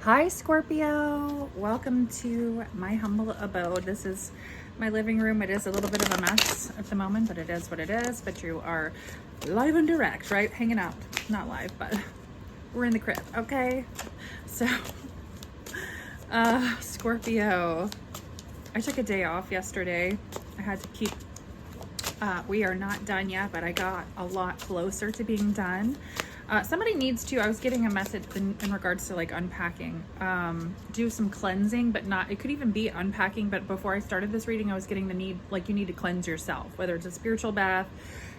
Hi Scorpio, welcome to my humble abode. This is my living room. It is a little bit of a mess at the moment, but it is what it is. But you are live and direct, right? Hanging out, not live, but we're in the crib, okay? So, Scorpio, I took a day off yesterday. I had to keep, we are not done yet, but I got a lot closer to being done. Somebody needs to, I was getting a message in regards to like unpacking, do some cleansing, but not, it could even be unpacking. But before I started this reading, I was getting the need, like you need to cleanse yourself, whether it's a spiritual bath,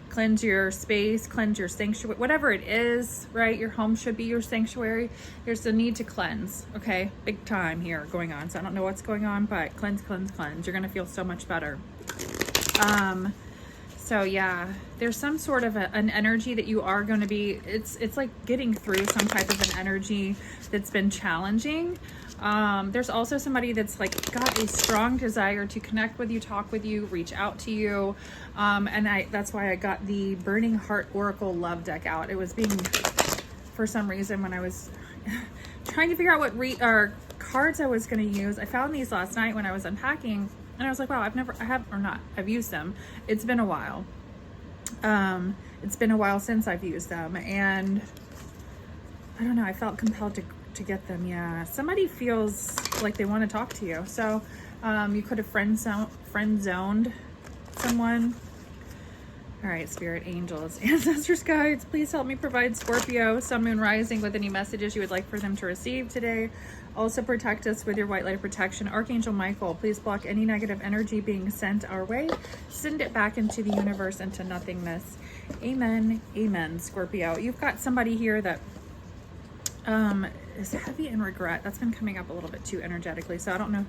cleanse your space, cleanse your sanctuary, whatever it is, right? Your home should be your sanctuary. There's a need to cleanse, okay? Big time here going on. So I don't know what's going on, but cleanse, cleanse, cleanse. You're going to feel so much better. So yeah, there's some sort of an energy that you are going to be, it's like getting through some type of an energy that's been challenging. There's also somebody that's like got a strong desire to connect with you, talk with you, reach out to you. And that's why I got the Burning Heart Oracle Love deck out. It was being, for some reason, when I was trying to figure out what cards I was going to use, I found these last night when I was unpacking. And I was like, wow, I've used them. It's been a while. It's been a while since I've used them. And I don't know, I felt compelled to get them. Yeah. Somebody feels like they want to talk to you. So, you could have friend zoned someone. All right, spirit angels, ancestors, guides, please help me provide Scorpio, sun, moon, rising with any messages you would like for them to receive today. Also protect us with your white light of protection. Archangel Michael, please block any negative energy being sent our way. Send it back into the universe, into nothingness. Amen. Amen, Scorpio. You've got somebody here that is heavy in regret. That's been coming up a little bit too energetically. So I don't know.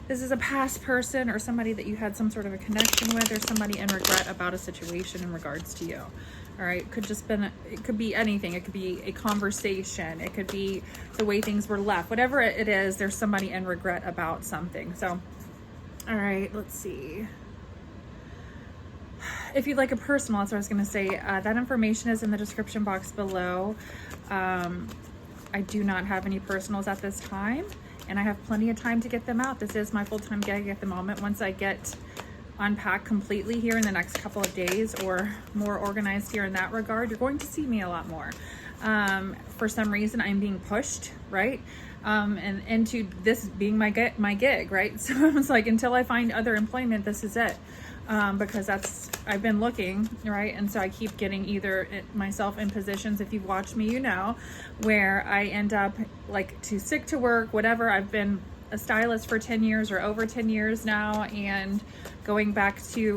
This is a past person or somebody that you had some sort of a connection with, or somebody in regret about a situation in regards to you. All right. It could be anything. It could be a conversation. It could be the way things were left, whatever it is, there's somebody in regret about something. So, all right, let's see. If you'd like a personal, that's what I was going to say. That information is in the description box below. I do not have any personals at this time, and I have plenty of time to get them out. This is my full-time gig at the moment. Once I get unpacked completely here in the next couple of days, or more organized here in that regard, you're going to see me a lot more. For some reason, I'm being pushed, right? And into this being my gig, right? So I was like, until I find other employment, this is it. Because I've been looking, right? And so I keep getting either myself in positions, if you've watched me, you know, where I end up like too sick to work, whatever. I've been a stylist for 10 years or over 10 years now, and going back to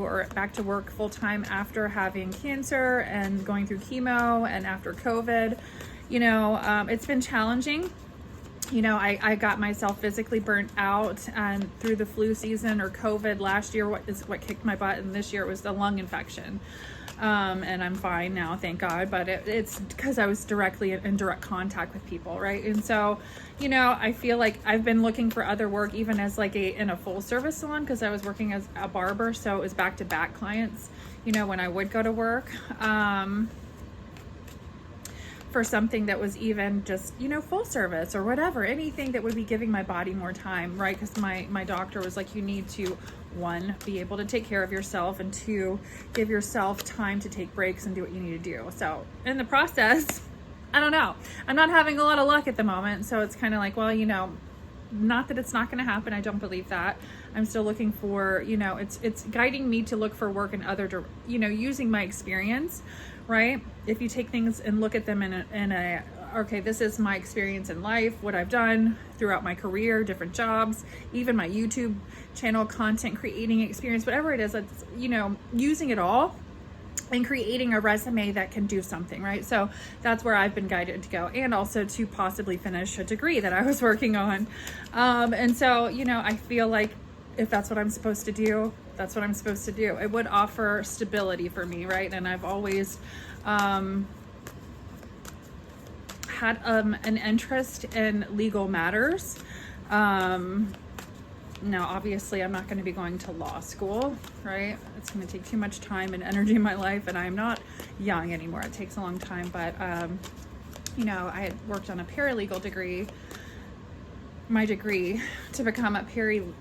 work full time after having cancer and going through chemo and after COVID, you know, it's been challenging. You know, I got myself physically burnt out through the flu season or COVID last year. What kicked my butt, and this year it was the lung infection. And I'm fine now, thank God. But it's because I was directly in direct contact with people, right? And so, you know, I feel like I've been looking for other work, even as like in a full service salon, because I was working as a barber, so it was back to back clients. You know, when I would go to work. For something that was even just, you know, full service or whatever, anything that would be giving my body more time, right? Because my doctor was like, you need to, one, be able to take care of yourself, and two, give yourself time to take breaks and do what you need to do. So in the process, I don't know, I'm not having a lot of luck at the moment. So it's kind of like, well, you know, not that it's not going to happen. I don't believe that. I'm still looking for, you know, it's guiding me to look for work in other, you know, using my experience, right? If you take things and look at them in a okay, this is my experience in life, what I've done throughout my career, different jobs, even my YouTube channel, content creating experience, whatever it is, it's, you know, using it all and creating a resume that can do something, right? So that's where I've been guided to go, and also to possibly finish a degree that I was working on. And so, you know, I feel like if that's what I'm supposed to do, that's what I'm supposed to do. It would offer stability for me, right? And I've always had an interest in legal matters. Now, obviously, I'm not going to be going to law school, right? It's going to take too much time and energy in my life, and I'm not young anymore. It takes a long time, but, you know, I had worked on a paralegal degree my degree to become a paralegal,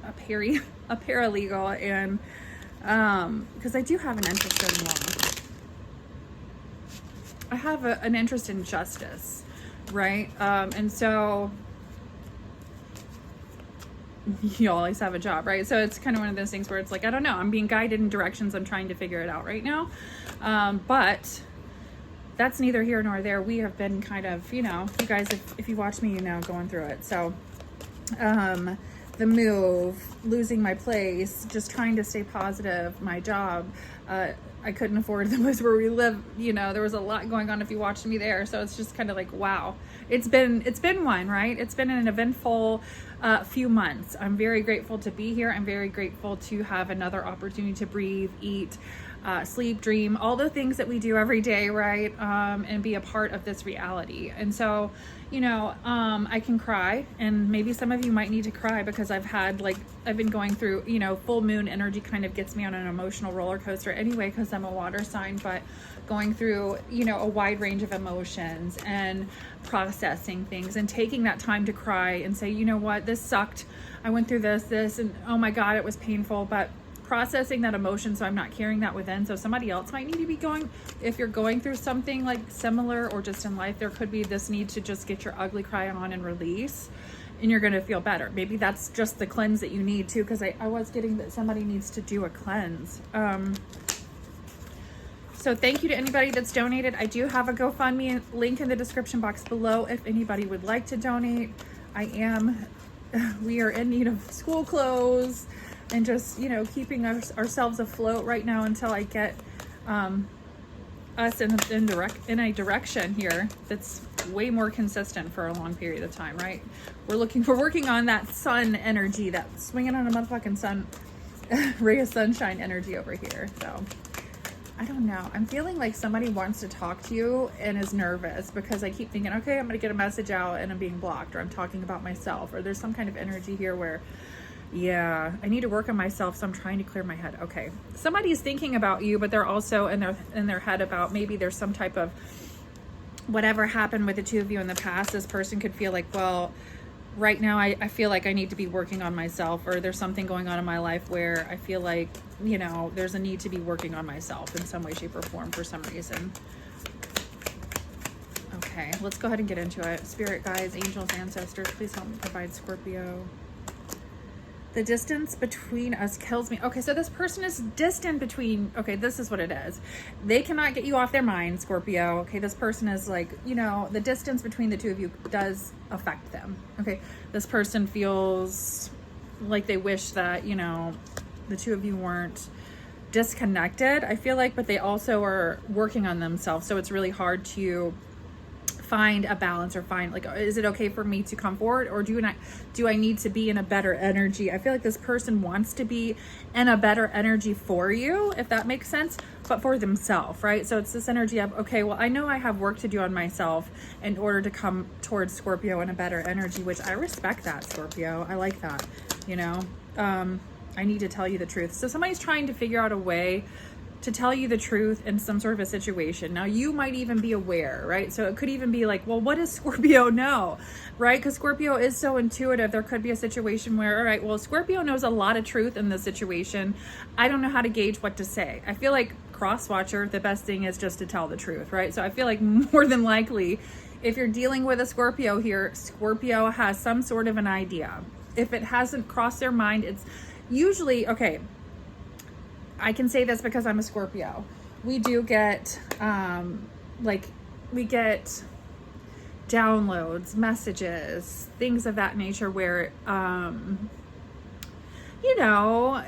and because I do have an interest in law. I have an interest in justice, right? And so you always have a job, right? So it's kind of one of those things where it's like, I don't know, I'm being guided in directions. I'm trying to figure it out right now. But that's neither here nor there. We have been kind of, you know, you guys, if you watch me, you know, going through it. So, the move, losing my place, just trying to stay positive, my job, I couldn't afford the place where we live. You know, there was a lot going on if you watched me there. So it's just kind of like, wow, it's been one, right? It's been an eventful few months. I'm very grateful to be here. I'm very grateful to have another opportunity to breathe, eat, sleep, dream, all the things that we do every day, right? And be a part of this reality. And so, you know, I can cry, and maybe some of you might need to cry because I've been going through, you know, full moon energy kind of gets me on an emotional roller coaster anyway, because I'm a water sign, but going through, you know, a wide range of emotions and processing things and taking that time to cry and say, you know what, this sucked. I went through this, and oh my God, it was painful, but processing that emotion so I'm not carrying that within. So somebody else might need to be if you're going through something like similar or just in life, there could be this need to just get your ugly cry on and release, and you're going to feel better. Maybe that's just the cleanse that you need too, because I was getting that somebody needs to do a cleanse. So thank you to anybody that's donated. I do have a GoFundMe link in the description box below if anybody would like to donate. We are in need of school clothes and just, you know, keeping ourselves afloat right now until I get us in a direction here that's way more consistent for a long period of time, right? We're working on that sun energy, that swinging on a motherfucking sun, ray of sunshine energy over here. So I don't know. I'm feeling like somebody wants to talk to you and is nervous because I keep thinking, okay, I'm going to get a message out and I'm being blocked, or I'm talking about myself, or there's some kind of energy here where, yeah, I need to work on myself. So I'm trying to clear my head. Okay. Somebody's thinking about you, but they're also in their head about maybe there's some type of whatever happened with the two of you in the past. This person could feel like, well, right now I feel like I need to be working on myself, or there's something going on in my life where I feel like, you know, there's a need to be working on myself in some way, shape, or form for some reason. Okay, let's go ahead and get into it. Spirit guides, angels, ancestors, please help me provide Scorpio. The distance between us kills me. Okay, so this person is distant between, okay, this is what it is. They cannot get you off their mind, Scorpio. Okay, this person is like, you know, the distance between the two of you does affect them. Okay, this person feels like they wish that, you know, the two of you weren't disconnected, I feel like, but they also are working on themselves. So it's really hard to find a balance, or find like, is it okay for me to come forward, or do I need to be in a better energy? I feel like this person wants to be in a better energy for you, if that makes sense, but for themselves, right? So it's this energy of, okay, well, I know I have work to do on myself in order to come towards Scorpio in a better energy, which I respect that, Scorpio. I like that, you know. I need to tell you the truth. So somebody's trying to figure out a way to tell you the truth in some sort of a situation. Now, you might even be aware, right? So it could even be like, well, what does Scorpio know, right? Because Scorpio is so intuitive. There could be a situation where, all right, well, Scorpio knows a lot of truth in this situation. I don't know how to gauge what to say. I feel like cross-watcher, the best thing is just to tell the truth, right? So I feel like more than likely, if you're dealing with a Scorpio here, Scorpio has some sort of an idea. If it hasn't crossed their mind, it's usually, okay, I can say this because I'm a Scorpio. We do get, we get downloads, messages, things of that nature where, you know,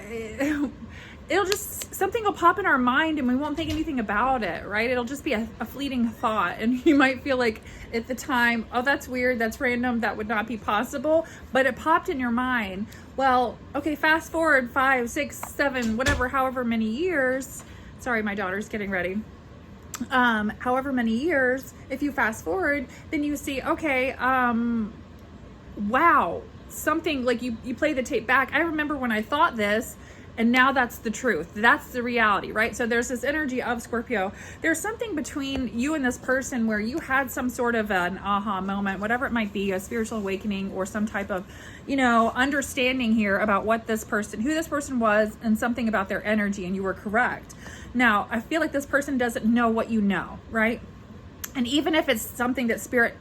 it'll just, something will pop in our mind and we won't think anything about it, right? It'll just be a fleeting thought. And you might feel like at the time, oh, that's weird, that's random, that would not be possible, but it popped in your mind. Well, okay, fast forward 5, 6, 7, whatever, however many years. Sorry, my daughter's getting ready. However many years, if you fast forward, then you see, okay, wow, something like you play the tape back. I remember when I thought this, And now that's the truth. That's the reality, right? So there's this energy of Scorpio. There's something between you and this person where you had some sort of an aha moment, whatever it might be, a spiritual awakening or some type of, understanding here about what this person, who this person was, and something about their energy, and you were correct. Now, I feel like this person doesn't know what you know, right? And even if it's something that Spirit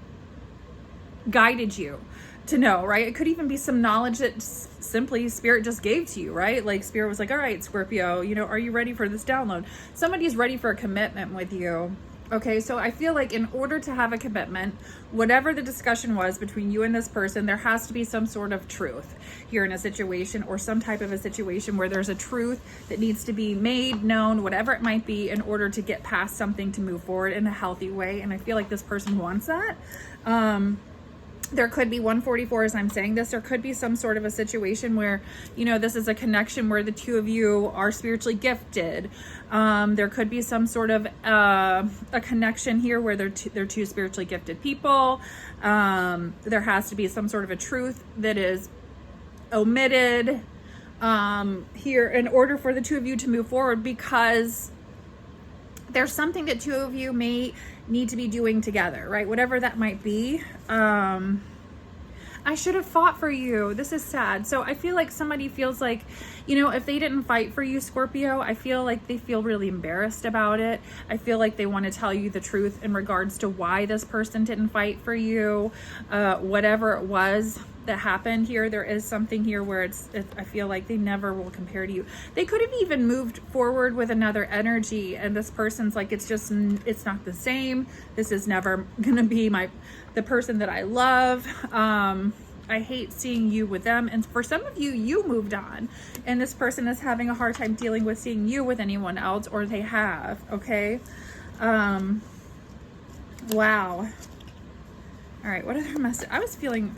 guided you to know, right? It could even be some knowledge that simply Spirit just gave to you, right? Like Spirit was like, all right, Scorpio, are you ready for this download? Somebody's ready for a commitment with you. Okay, so I feel like in order to have a commitment, whatever the discussion was between you and this person, there has to be some sort of truth here in a situation, or some type of a situation where there's a truth that needs to be made, known, whatever it might be, in order to get past something to move forward in a healthy way. And I feel like this person wants that. There could be 144 as I'm saying this. There could be some sort of a situation where, this is a connection where the two of you are spiritually gifted. There could be some sort of a connection here where they're two spiritually gifted people. There has to be some sort of a truth that is omitted here in order for the two of you to move forward, because there's something that two of you may need to be doing together, right? Whatever that might be. I should have fought for you. This is sad. So I feel like somebody feels like, if they didn't fight for you, Scorpio, I feel like they feel really embarrassed about it. I feel like they want to tell you the truth in regards to why this person didn't fight for you. Whatever it was that happened here, there is something here where I feel like they never will compare to you. They could have even moved forward with another energy, and this person's like, it's not the same. This is never gonna be the person that I love. I hate seeing you with them. And for some of you, you moved on, and this person is having a hard time dealing with seeing you with anyone else, or they have. Okay. Wow. All right, what other message? I was feeling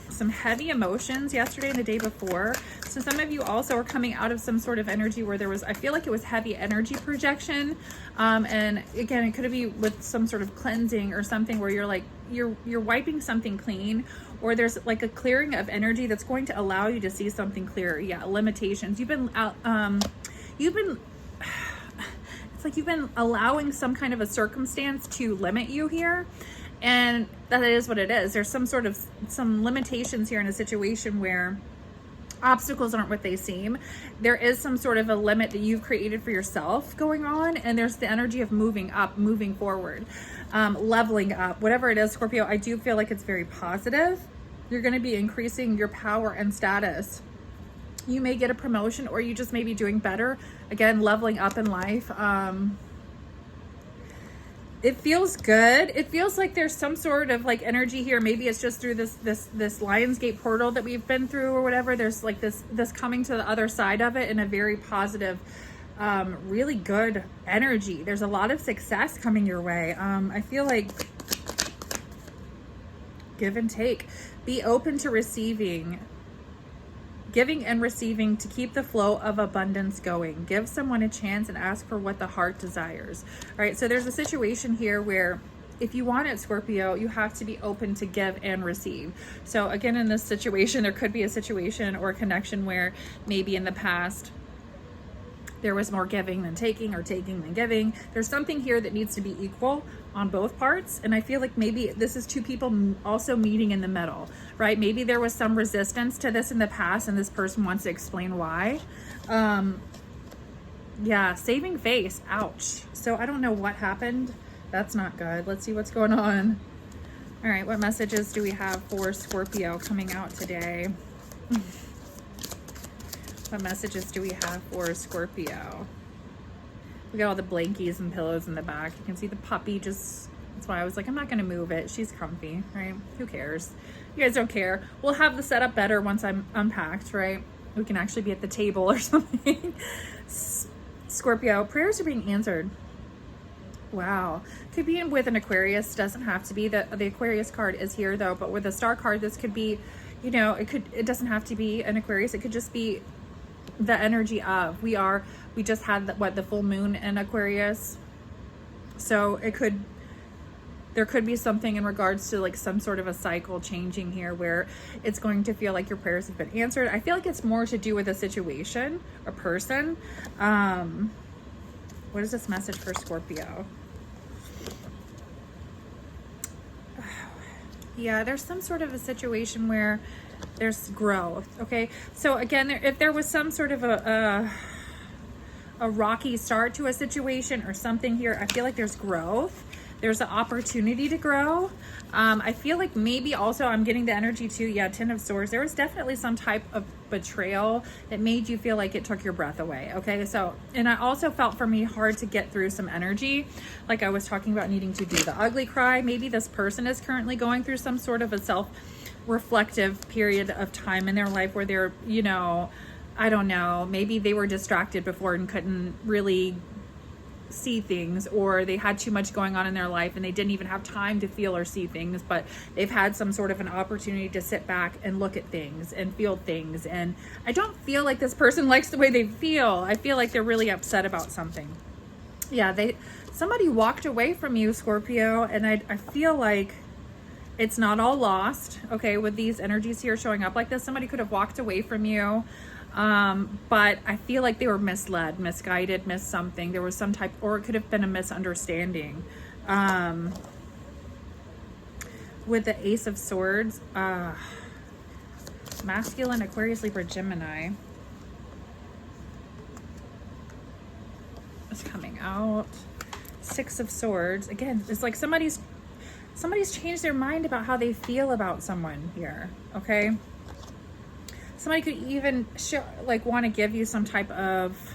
some heavy emotions yesterday and the day before. So some of you also are coming out of some sort of energy where I feel like it was heavy energy projection. And again, it could be with some sort of cleansing or something where you're like, you're wiping something clean, or there's like a clearing of energy that's going to allow you to see something clearer. Yeah, limitations. It's like you've been allowing some kind of a circumstance to limit you here. And that is what it is. There's some limitations here in a situation where obstacles aren't what they seem. There is some sort of a limit that you've created for yourself going on. And there's the energy of moving up, moving forward, leveling up, whatever it is, Scorpio. I do feel like it's very positive. You're going to be increasing your power and status. You may get a promotion, or you just may be doing better. Again, leveling up in life. It feels good. It feels like there's some sort of like energy here. Maybe it's just through this Lionsgate portal that we've been through or whatever. There's like this coming to the other side of it in a very positive, really good energy. There's a lot of success coming your way. I feel like give and take. Be open to receiving. Giving and receiving to keep the flow of abundance going. Give someone a chance and ask for what the heart desires. All right, so there's a situation here where if you want it, Scorpio, you have to be open to give and receive. So again, in this situation, there could be a situation or a connection where maybe in the past there was more giving than taking, or taking than giving. There's something here that needs to be equal on both parts. And I feel like maybe this is two people also meeting in the middle, right? Maybe there was some resistance to this in the past, and this person wants to explain why. Yeah, saving face. Ouch. So I don't know what happened. That's not good. Let's see what's going on. All right, what messages do we have for Scorpio coming out today? What messages do we have for Scorpio? We got all the blankies and pillows in the back. You can see the puppy just, that's why I was like, I'm not going to move it. She's comfy, right? Who cares? You guys don't care. We'll have the setup better once I'm unpacked, right? We can actually be at the table or something. Scorpio, prayers are being answered. Wow. Could be with an Aquarius. Doesn't have to be. The Aquarius card is here though, but with a star card, this could be, it doesn't have to be an Aquarius. It could just be the energy of, we just had the full moon in Aquarius. So there could be something in regards to like some sort of a cycle changing here where it's going to feel like your prayers have been answered. I feel like it's more to do with a situation, a person. What is this message for Scorpio? Yeah, there's some sort of a situation where there's growth. Okay, so again, if there was some sort of a rocky start to a situation or something here, I feel like there's growth. There's an opportunity to grow. I feel like maybe also I'm getting the energy too. Yeah, Ten of Swords. There was definitely some type of betrayal that made you feel like it took your breath away. Okay, so, and I also felt for me hard to get through some energy. Like I was talking about needing to do the ugly cry. Maybe this person is currently going through some sort of a self-reflective period of time in their life where they're, you know, I don't know, maybe they were distracted before and couldn't really see things, or they had too much going on in their life and they didn't even have time to feel or see things, but they've had some sort of an opportunity to sit back and look at things and feel things. And I don't feel like this person likes the way they feel. I feel like they're really upset about something. Yeah, somebody walked away from you, Scorpio, and I feel like it's not all lost. Okay, with these energies here showing up like this, somebody could have walked away from you. But I feel like they were misled, misguided, missed something. There was some type, or it could have been a misunderstanding. With the Ace of Swords, masculine, Aquarius, Libra, Gemini. It's coming out. Six of Swords. Again, it's like somebody's changed their mind about how they feel about someone here. Okay. Somebody could even want to give you some type of,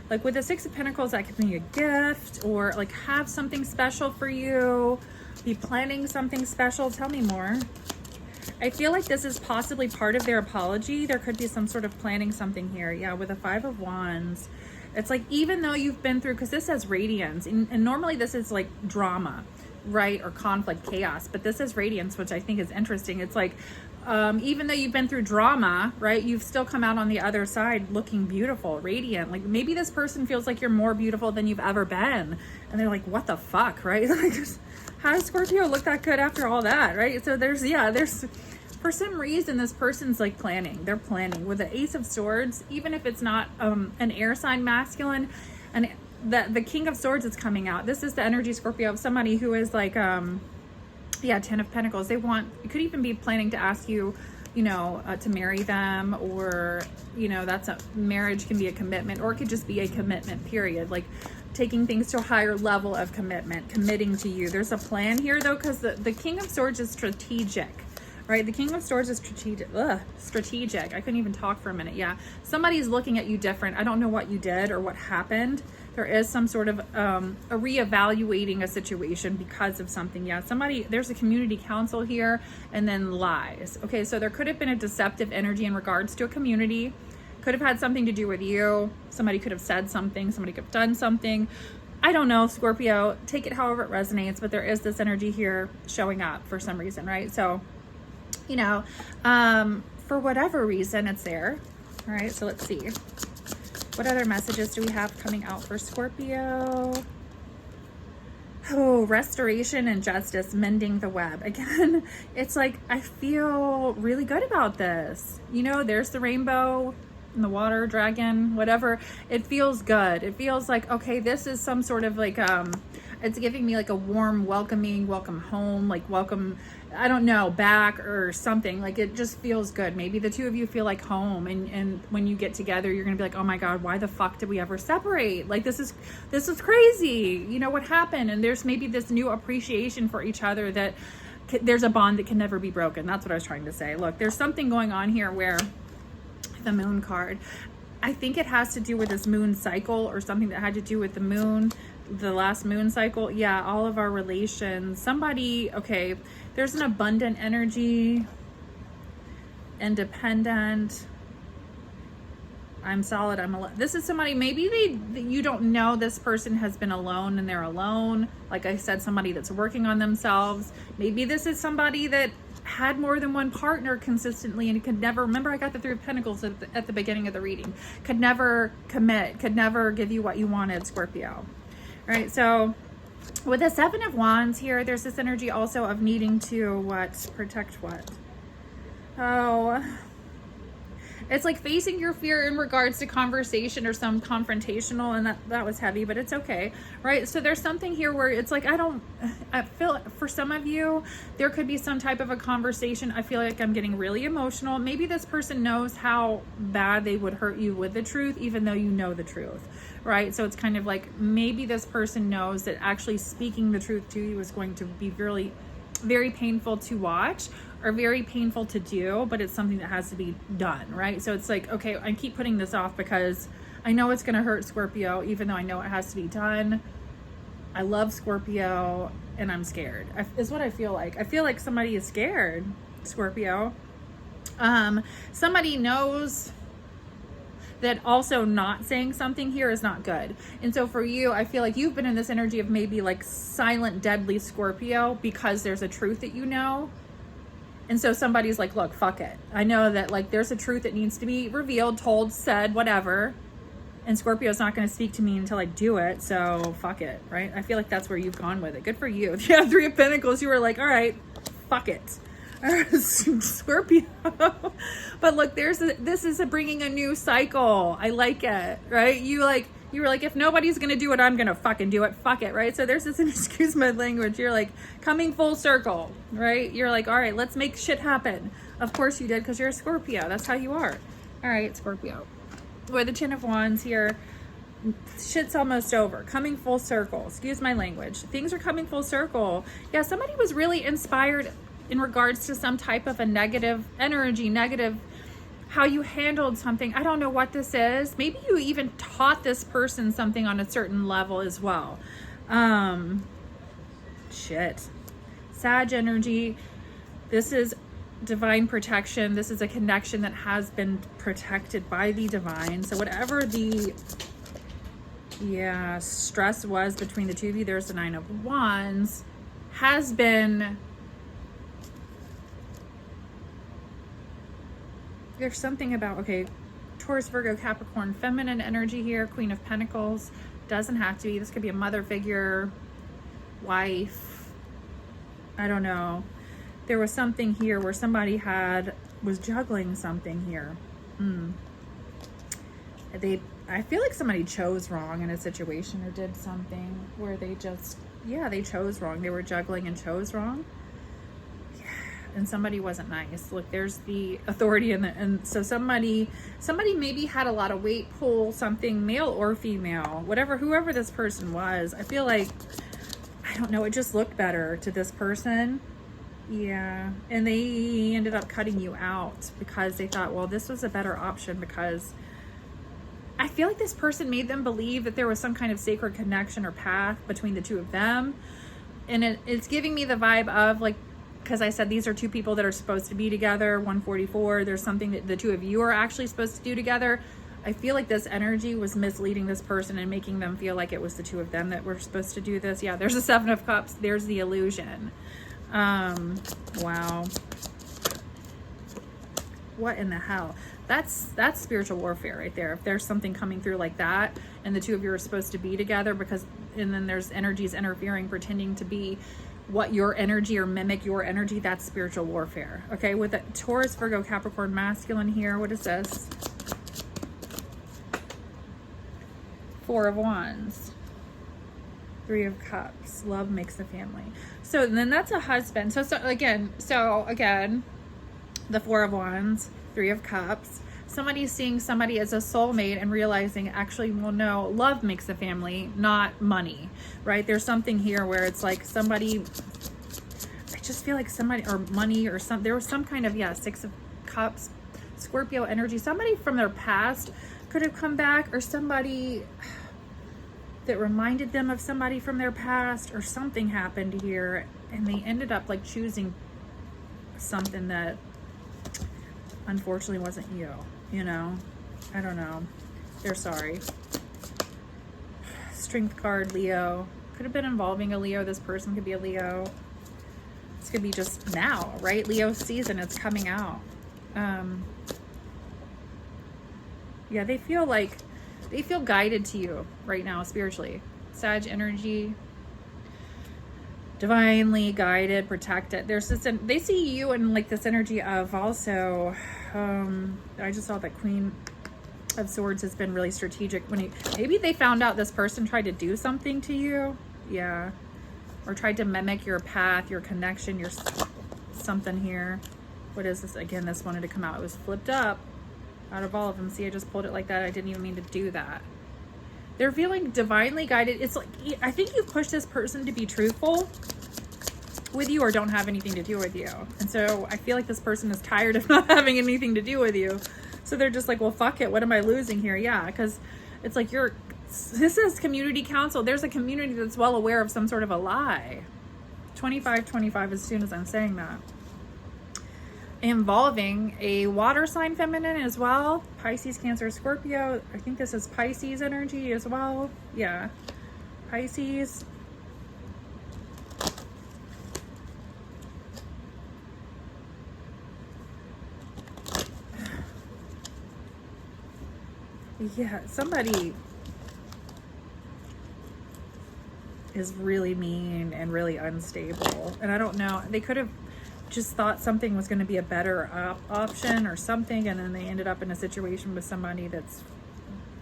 like with the Six of Pentacles, that could be a gift, or like have something special for you, be planning something special. Tell me more. I feel like this is possibly part of their apology. There could be some sort of planning something here. Yeah, with the Five of Wands. It's like, even though you've been through, because this says radiance, and normally this is like drama, right? Or conflict, chaos, but this is radiance, which I think is interesting. It's like, even though you've been through drama, right, you've still come out on the other side looking beautiful, radiant. Like maybe this person feels like you're more beautiful than you've ever been, and they're like, what the fuck, right? Like, how does Scorpio look that good after all that, right? So there's for some reason this person's like planning. They're planning with the Ace of Swords, even if it's not an air sign masculine, and the King of Swords is coming out. This is the energy, Scorpio, of somebody who is like yeah, Ten of Pentacles. It could even be planning to ask you, you know, to marry them, or, you know, marriage can be a commitment, or it could just be a commitment period, like taking things to a higher level of commitment, committing to you. There's a plan here though, because the King of Swords is strategic, right? The King of Swords is strategic. I couldn't even talk for a minute. Yeah, somebody's looking at you different. I don't know what you did or what happened. There is some sort of a reevaluating a situation because of something. Yeah, there's a community council here, and then lies. Okay, so there could have been a deceptive energy in regards to a community. Could have had something to do with you. Somebody could have said something. Somebody could have done something. I don't know, Scorpio. Take it however it resonates, but there is this energy here showing up for some reason, right? So, you know, for whatever reason, it's there. All right, so let's see. What other messages do we have coming out for Scorpio? Oh, restoration and justice, mending the web. Again, it's like, I feel really good about this. You know, there's the rainbow and the water dragon, whatever. It feels good. It feels like, okay, this is some sort of like, it's giving me like a warm, welcoming, welcome home, like welcome, I don't know, back or something. Like it just feels good. Maybe the two of you feel like home, and when you get together, you're gonna be like, oh my God, why the fuck did we ever separate? Like this is crazy. You know what happened? And there's maybe this new appreciation for each other, that there's a bond that can never be broken. That's what I was trying to say. Look, there's something going on here where the Moon card, I think it has to do with this moon cycle, or something that had to do with the moon, the last moon cycle. Yeah, all of our relations. Somebody, okay, there's an abundant energy, independent, I'm solid, this is somebody, maybe you don't know this person has been alone and they're alone. Like I said, somebody that's working on themselves. Maybe this is somebody that had more than one partner consistently and could never, remember I got the Three of Pentacles at the beginning of the reading, could never commit, could never give you what you wanted, Scorpio. All right, so With the Seven of Wands here, there's this energy also of needing to what? Protect what? Oh, it's like facing your fear in regards to conversation or some confrontational, and that was heavy, but it's okay, right? So there's something here where it's like, I feel for some of you, there could be some type of a conversation. I feel like I'm getting really emotional. Maybe this person knows how bad they would hurt you with the truth, even though you know the truth, right? So it's kind of like, maybe this person knows that actually speaking the truth to you is going to be really, very painful to watch, or very painful to do, but it's something that has to be done, right? So it's like, okay, I keep putting this off because I know it's going to hurt Scorpio, even though I know it has to be done. I love Scorpio and I'm scared, is what I feel like. I feel like somebody is scared, Scorpio. Somebody knows that also not saying something here is not good. And so for you, I feel like you've been in this energy of maybe like silent, deadly Scorpio because there's a truth that you know. And so somebody's like, look, fuck it. I know that like there's a truth that needs to be revealed, told, said, whatever. And Scorpio's not going to speak to me until I do it. So fuck it, right? I feel like that's where you've gone with it. Good for you. If you have Three of Pentacles, you were like, all right, fuck it. Scorpio. But look, this is bringing a new cycle. I like it, right? You were like, if nobody's gonna do it, I'm gonna fucking do it. Fuck it, right? So there's this, excuse my language, you're like coming full circle, right? You're like, all right, let's make shit happen. Of course you did, because you're a Scorpio. That's how you are. All right, Scorpio. With the Ten of Wands here, shit's almost over. Coming full circle. Excuse my language. Things are coming full circle. Yeah, somebody was really inspired in regards to some type of a negative energy, negative how you handled something. I don't know what this is. Maybe you even taught this person something on a certain level as well. Shit. Sag energy. This is divine protection. This is a connection that has been protected by the divine. So whatever the stress was between the two of you, there's the Nine of Wands, has been, there's something about, okay, Taurus, Virgo, Capricorn, feminine energy here, Queen of Pentacles. Doesn't have to be. This could be a mother figure, wife. I don't know. There was something here where somebody was juggling something here. I feel like somebody chose wrong in a situation or did something where they just, they chose wrong. They were juggling and chose wrong. And somebody wasn't nice. Look, there's the authority and so somebody maybe had a lot of weight pull, something, male or female, whoever this person was. I feel like, I don't know, it just looked better to this person. Yeah. And they ended up cutting you out because they thought, well, this was a better option, because I feel like this person made them believe that there was some kind of sacred connection or path between the two of them. And it's giving me the vibe of like, because I said these are two people that are supposed to be together, 144. There's something that the two of you are actually supposed to do together. I feel like this energy was misleading this person and making them feel like it was the two of them that were supposed to do this. Yeah, there's a Seven of Cups. There's the illusion. Wow. What in the hell? That's spiritual warfare right there. If there's something coming through like that and the two of you are supposed to be together, and then there's energies interfering, pretending to be what your energy or mimic your energy, that's spiritual warfare. Okay, with the Taurus, Virgo, Capricorn, masculine here, what is this? Four of Wands. Three of Cups. Love makes the family. So then that's a husband. So again, the Four of Wands, Three of Cups. Somebody's seeing somebody as a soulmate and realizing, actually, well, no, love makes the family, not money, right? There's something here where it's like somebody, I just feel like somebody, or money, or there was some kind of, Six of Cups, Scorpio energy. Somebody from their past could have come back, or somebody that reminded them of somebody from their past, or something happened here, and they ended up like choosing something that unfortunately wasn't you. You know, I don't know. They're sorry. Strength card, Leo. Could have been involving a Leo. This person could be a Leo. This could be just now, right? Leo season, it's coming out. Yeah, they feel guided to you right now spiritually. Sag energy. divinely guided, protected. There's this, they see you in like this energy of also, I just saw that Queen of Swords has been really strategic when maybe they found out this person tried to do something to you. Yeah. Or tried to mimic your path, your connection, your something here. What is this? Again, this wanted to come out. It was flipped up out of all of them. See, I just pulled it like that. I didn't even mean to do that. They're feeling divinely guided. It's like, I think you push this person to be truthful with you or don't have anything to do with you. And so I feel like this person is tired of not having anything to do with you. So they're just like, well, fuck it. What am I losing here? Yeah, because it's like this is community council. There's a community that's well aware of some sort of a lie. 25-25 as soon as I'm saying that. Involving a water sign feminine as well. Pisces, Cancer, Scorpio. I think this is Pisces energy as well. Yeah. Pisces. Yeah, somebody is really mean and really unstable. And I don't know. They could have just thought something was going to be a better option or something, and then they ended up in a situation with somebody that's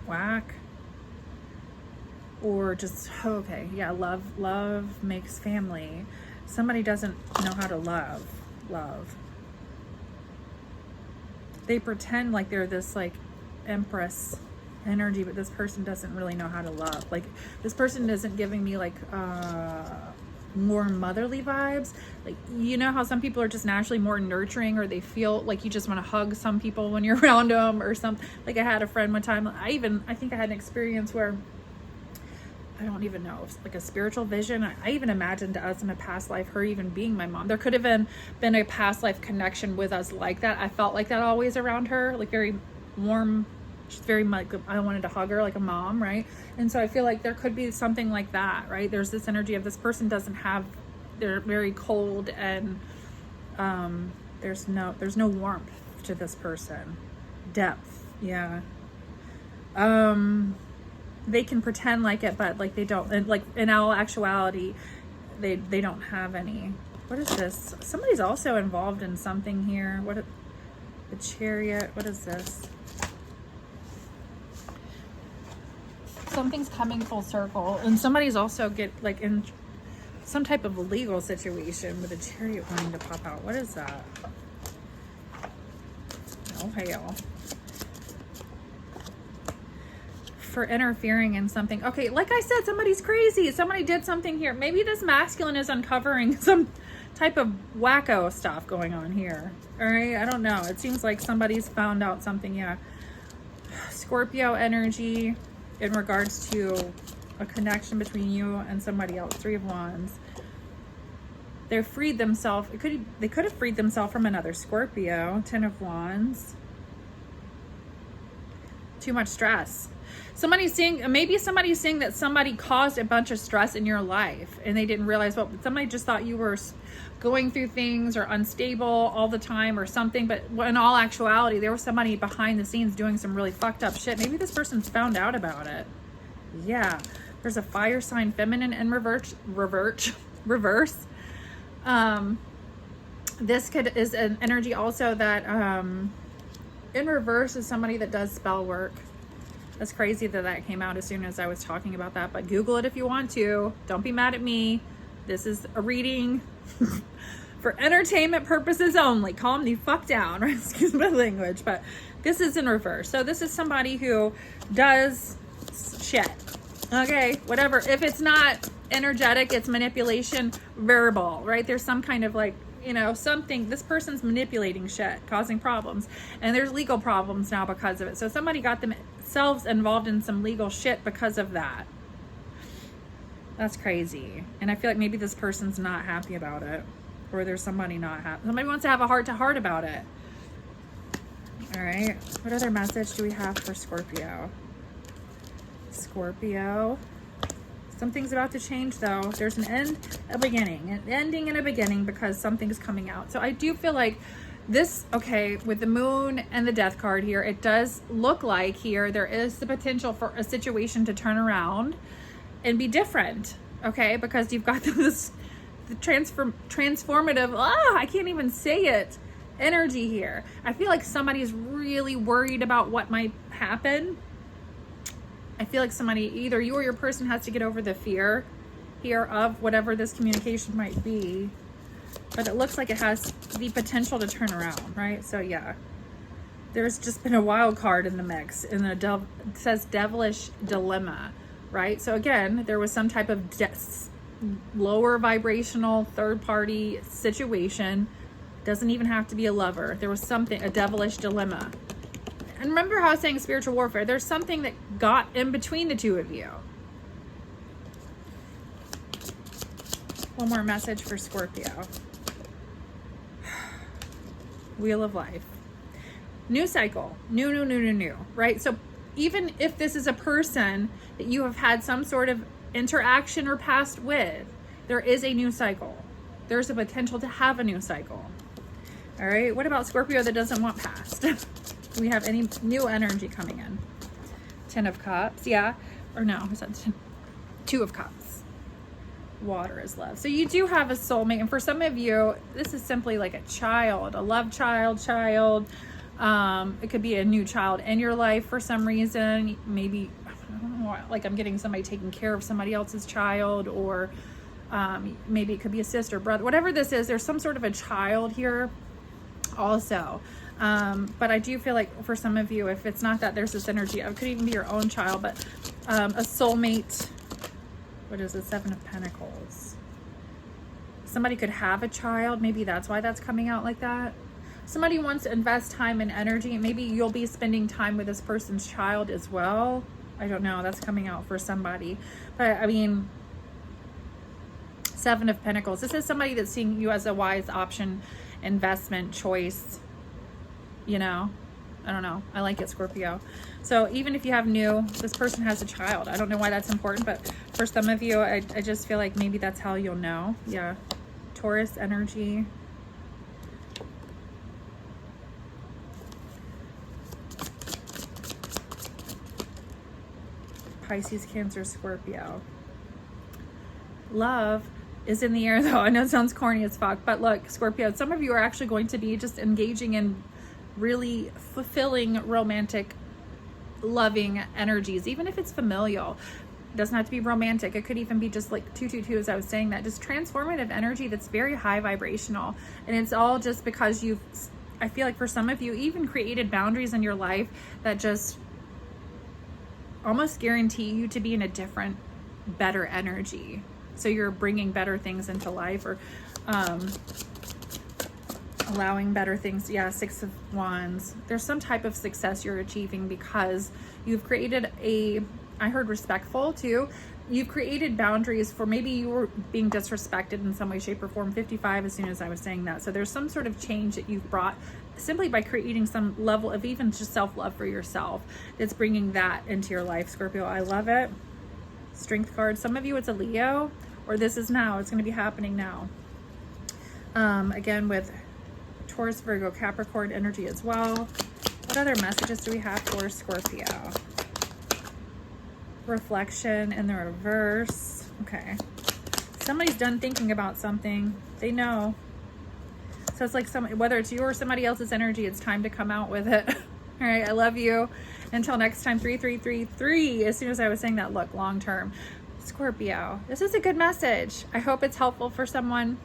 whack. Or just, okay, yeah, love makes family. Somebody doesn't know how to love. They pretend like they're this like empress energy, but this person doesn't really know how to love. Like, this person isn't giving me like more motherly vibes. Like, you know how some people are just naturally more nurturing, or they feel like you just want to hug some people when you're around them or something. Like, I had a friend one time, I think I had an experience where I don't even know, it's like a spiritual vision. I even imagined us in a past life, her even being my mom. There could have been a past life connection with us like that. I felt like that always around her, like very warm. She's very much, I wanted to hug her like a mom, right? And so I feel like there could be something like that, right? There's this energy of this person they're very cold, and there's no warmth to this person. Depth, yeah. They can pretend like it, but like they don't, and like in all actuality, they don't have any. What is this? Somebody's also involved in something here. The Chariot, what is this? Something's coming full circle, and somebody's also like in some type of legal situation with a Chariot wanting to pop out. What is that? Oh hell. For interfering in something. Okay, like I said, somebody's crazy. Somebody did something here. Maybe this masculine is uncovering some type of wacko stuff going on here. All right, I don't know. It seems like somebody's found out something. Yeah. Scorpio energy in regards to a connection between you and somebody else. 3 of Wands. They freed themselves. They could have freed themselves from another Scorpio. 10 of Wands. Too much stress. Maybe somebody's saying that somebody caused a bunch of stress in your life and they didn't realize what. Somebody just thought you were going through things or unstable all the time or something, but in all actuality, there was somebody behind the scenes doing some really fucked up shit. Maybe this person's found out about it. Yeah. There's a fire sign feminine in reverse. This is an energy also that in reverse is somebody that does spell work. That's crazy that came out as soon as I was talking about that, but Google it if you want to. Don't be mad at me. This is a reading for entertainment purposes only. Calm the fuck down, right? Excuse my language, but this is in reverse. So this is somebody who does shit. Okay, whatever. If it's not energetic, it's manipulation, verbal, right? There's some kind of like, something, this person's manipulating shit, causing problems, and there's legal problems now because of it. So somebody got themselves involved in some legal shit because of that. That's crazy. And I feel like maybe this person's not happy about it, or there's somebody not happy. Somebody wants to have a heart-to-heart about it. All right. What other message do we have for Scorpio? Scorpio. Something's about to change, though. There's an end, a beginning, an ending and a beginning, because something's coming out. So I do feel like this, okay, with the moon and the death card here, it does look like here there is the potential for a situation to turn around and be different, okay? Because you've got this the transformative, I can't even say it, energy here. I feel like somebody's really worried about what might happen. I feel like somebody, either you or your person, has to get over the fear here of whatever this communication might be. But it looks like it has the potential to turn around, right? So yeah, there's just been a wild card in the mix. And it says devilish dilemma, right? So again, there was some type of lower vibrational third party situation. Doesn't even have to be a lover. There was something, a devilish dilemma. And remember how I was saying spiritual warfare? There's something that got in between the two of you. One more message for Scorpio. Wheel of Life. New cycle. New, right? So even if this is a person that you have had some sort of interaction or past with, there is a new cycle. There's a potential to have a new cycle. All right. What about Scorpio that doesn't want past? Do we have any new energy coming in? 10 of Cups. Yeah. Or no, is that 2 of Cups? Water is love. So you do have a soulmate. And for some of you, this is simply like a child, a love child. It could be a new child in your life for some reason. Maybe, I don't know, like I'm getting somebody taking care of somebody else's child, or maybe it could be a sister, brother, whatever this is. There's some sort of a child here also. But I do feel like for some of you, if it's not that, there's this energy. It could even be your own child, but a soulmate. What is it? 7 of Pentacles. Somebody could have a child. Maybe that's why that's coming out like that. Somebody wants to invest time and energy. Maybe you'll be spending time with this person's child as well. I don't know. That's coming out for somebody. But I mean, 7 of Pentacles. This is somebody that's seeing you as a wise option, investment, choice. You know, I don't know. I like it, Scorpio. So even if you have this person has a child. I don't know why that's important, but for some of you, I just feel like maybe that's how you'll know. Yeah. Taurus energy. Pisces, Cancer, Scorpio. Love is in the air, though. I know it sounds corny as fuck, but look, Scorpio, some of you are actually going to be just engaging in really fulfilling, romantic, loving energies, even if it's familial. It doesn't have to be romantic. It could even be just like 222, as I was saying, that just transformative energy that's very high vibrational. And it's all just because I feel like for some of you, even created boundaries in your life that just almost guarantee you to be in a different, better energy. So you're bringing better things into life, or allowing better things. Yeah, 6 of Wands. There's some type of success you're achieving because you've created I heard respectful too. You've created boundaries for, maybe you were being disrespected in some way, shape, or form. 55 as soon as I was saying that. So there's some sort of change that you've brought simply by creating some level of even just self-love for yourself. That's bringing that into your life, Scorpio. I love it. Strength card. Some of you, it's a Leo, or this is now. It's going to be happening now. Again, with Taurus, Virgo, Capricorn energy as well. What other messages do we have for Scorpio? Reflection in the reverse. Okay. Somebody's done thinking about something. They know. So it's like whether it's you or somebody else's energy, it's time to come out with it. All right. I love you. Until next time, 3333. As soon as I was saying that, look, long term. Scorpio, this is a good message. I hope it's helpful for someone.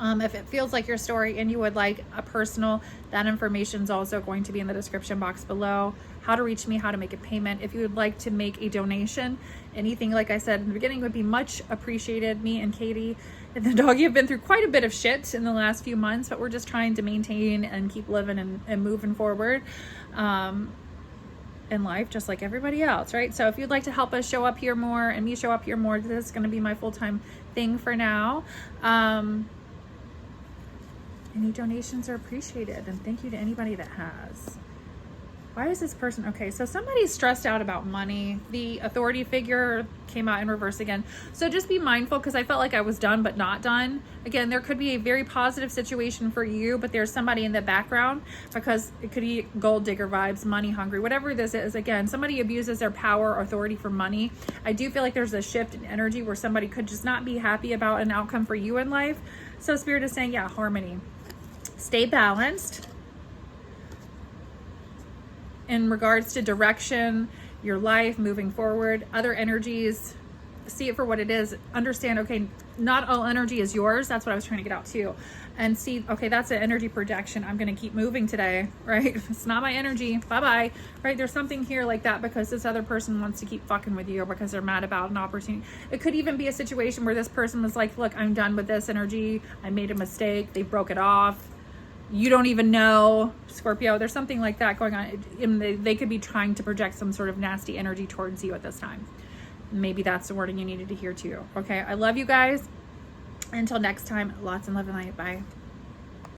If it feels like your story and you would like a personal, that information is also going to be in the description box below. How to reach me, how to make a payment. If you would like to make a donation, anything, like I said in the beginning, would be much appreciated. Me and Katie and the doggy have been through quite a bit of shit in the last few months, but we're just trying to maintain and keep living and moving forward in life, just like everybody else, right? So if you'd like to help us show up here more and me show up here more, this is going to be my full-time thing for now. Any donations are appreciated, and thank you to anybody that has. Why is this person? Okay, so somebody's stressed out about money. The authority figure came out in reverse again. So just be mindful, because I felt like I was done but not done. Again, there could be a very positive situation for you, but there's somebody in the background, because it could be gold digger vibes, money hungry, whatever this is. Again, somebody abuses their power or authority for money. I do feel like there's a shift in energy where somebody could just not be happy about an outcome for you in life. So Spirit is saying, yeah, harmony. Stay balanced. In regards to direction, your life moving forward, other energies, see it for what it is. Understand, okay, not all energy is yours. That's what I was trying to get out too. And see, okay, that's an energy projection. I'm going to keep moving today, right? It's not my energy. Bye-bye, right? There's something here like that because this other person wants to keep fucking with you, or because they're mad about an opportunity. It could even be a situation where this person was like, look, I'm done with this energy. I made a mistake. They broke it off. You don't even know, Scorpio. There's something like that going on. They could be trying to project some sort of nasty energy towards you at this time. Maybe that's the wording you needed to hear too. Okay, I love you guys. Until next time, lots and love and light. Bye.